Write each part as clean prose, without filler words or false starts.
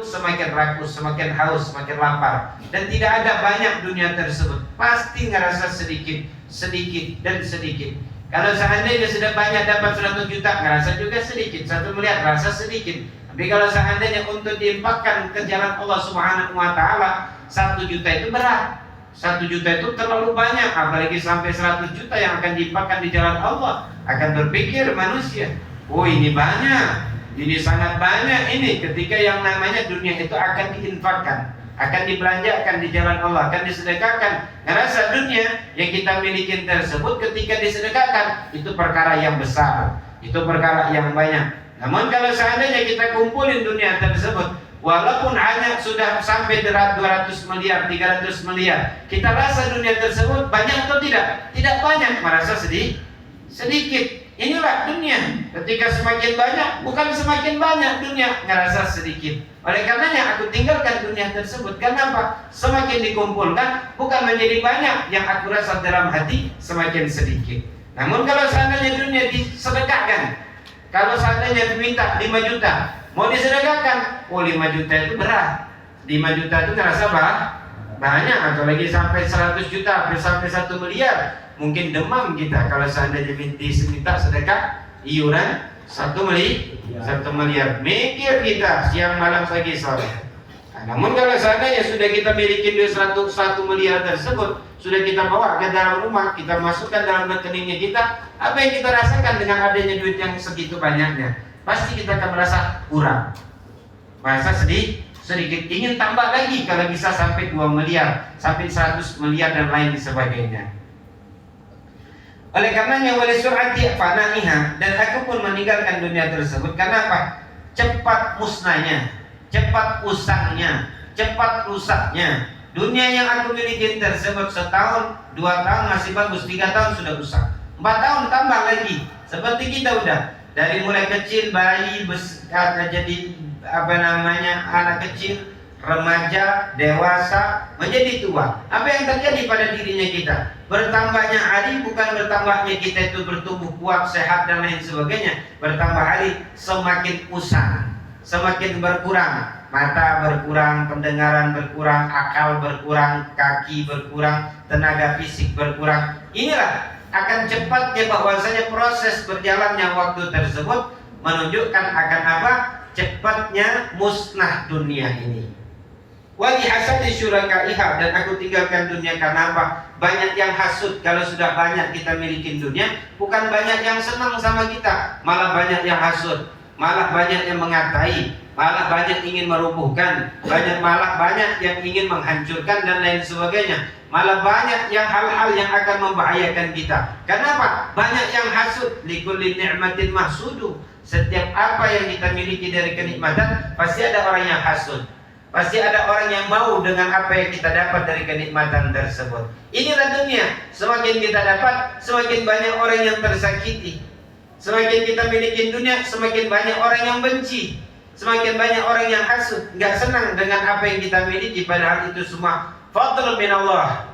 semakin rakus, semakin haus, semakin lapar, dan tidak ada banyak dunia tersebut, pasti ngerasa sedikit, sedikit dan sedikit. Kalau seandainya sudah banyak dapat 100 juta, ngerasa juga sedikit. 1 miliar rasa sedikit. Tapi kalau seandainya untuk diinfakkan ke jalan Allah Subhanahu wa taala, 1 juta itu berat. 1 juta itu terlalu banyak, apalagi sampai 100 juta yang akan diinfakkan di jalan Allah. Akan berpikir manusia, oh ini banyak, ini sangat banyak ini. Ketika yang namanya dunia itu akan diinfakkan, akan dibelanjakan di jalan Allah, akan disedekahkan. Ngerasa dunia yang kita miliki tersebut ketika disedekahkan itu perkara yang besar, itu perkara yang banyak. Namun kalau seandainya kita kumpulin dunia tersebut, walaupun hanya sudah sampai 200 miliar, 300 miliar, kita rasa dunia tersebut banyak atau tidak? Tidak banyak, merasa sedikit. Inilah dunia. Ketika semakin banyak, bukan semakin banyak dunia, ngerasa sedikit. Oleh karenanya aku tinggalkan dunia tersebut. Kenapa? Semakin dikumpulkan, bukan menjadi banyak, yang aku rasa dalam hati semakin sedikit. Namun kalau seandainya dunia disedekahkan, kalau seandainya diminta 5 juta, mau disedekahkan, oh 5 juta itu berat. 5 juta itu ngerasa banyak, atau lagi sampai 100 juta, sampai 1 miliar. Mungkin demam kita kalau seandainya diminta sedekah iuran 1 miliar. Mikir kita siang malam pagi sore. Nah, namun kalau seandainya sudah kita miliki duit 1 miliar tersebut, sudah kita bawa ke dalam rumah, kita masukkan dalam rekeningnya kita, apa yang kita rasakan dengan adanya duit yang segitu banyaknya? Pasti kita akan merasa kurang, merasa sedikit, ingin tambah lagi kalau bisa sampai 2 miliar, sampai 100 miliar dan lain sebagainya. Oleh karenanya wali sur'ati fanaiha, dan aku pun meninggalkan dunia tersebut. Kenapa? Cepat musnahnya, cepat usangnya, cepat rusaknya. Dunia yang aku miliki tersebut, 1 tahun, 2 tahun masih bagus, 3 tahun sudah rusak, 4 tahun tambah lagi. Seperti kita udah dari mulai kecil, bayi, jadi anak kecil, remaja, dewasa, menjadi tua. Apa yang terjadi pada dirinya kita? Bertambahnya hari bukan bertambahnya kita itu bertumbuh kuat, sehat dan lain sebagainya. Bertambah hari semakin usang, semakin berkurang. Mata berkurang, pendengaran berkurang, akal berkurang, kaki berkurang, tenaga fisik berkurang. Inilah akan cepatnya bahwasanya proses berjalannya waktu tersebut menunjukkan akan apa? Cepatnya musnah dunia ini. Wali hasadi syurakaiha, dan aku tinggalkan dunia karena apa? Banyak yang hasud. Kalau sudah banyak kita miliki dunia, bukan banyak yang senang sama kita, malah banyak yang hasud, malah banyak yang mengatai, malah banyak ingin merubuhkan, malah banyak yang ingin menghancurkan dan lain sebagainya. Malah banyak yang hal-hal yang akan membahayakan kita. Kenapa? Banyak yang hasud. Likulli ni'matin mahsudu. Setiap apa yang kita miliki dari kenikmatan, pasti ada orang yang hasud. Pasti ada orang yang mau dengan apa yang kita dapat dari kenikmatan tersebut. Inilah dunia. Semakin kita dapat, semakin banyak orang yang tersakiti. Semakin kita miliki dunia, semakin banyak orang yang benci, semakin banyak orang yang hasud, nggak senang dengan apa yang kita miliki. Padahal itu semua fadl min Allah.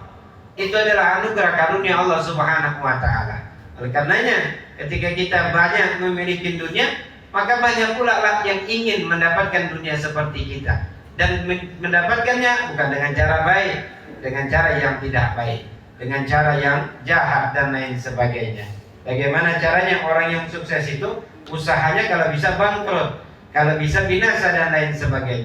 Itu adalah anugerah karunia Allah Subhanahu wa taala. Oleh karenanya, ketika kita banyak memiliki dunia, maka banyak pula lah yang ingin mendapatkan dunia seperti kita. Dan mendapatkannya bukan dengan cara baik, dengan cara yang tidak baik, dengan cara yang jahat dan lain sebagainya. Bagaimana caranya orang yang sukses itu? Usahanya kalau bisa bangkrut, kalau bisa binasa dan lain sebagainya.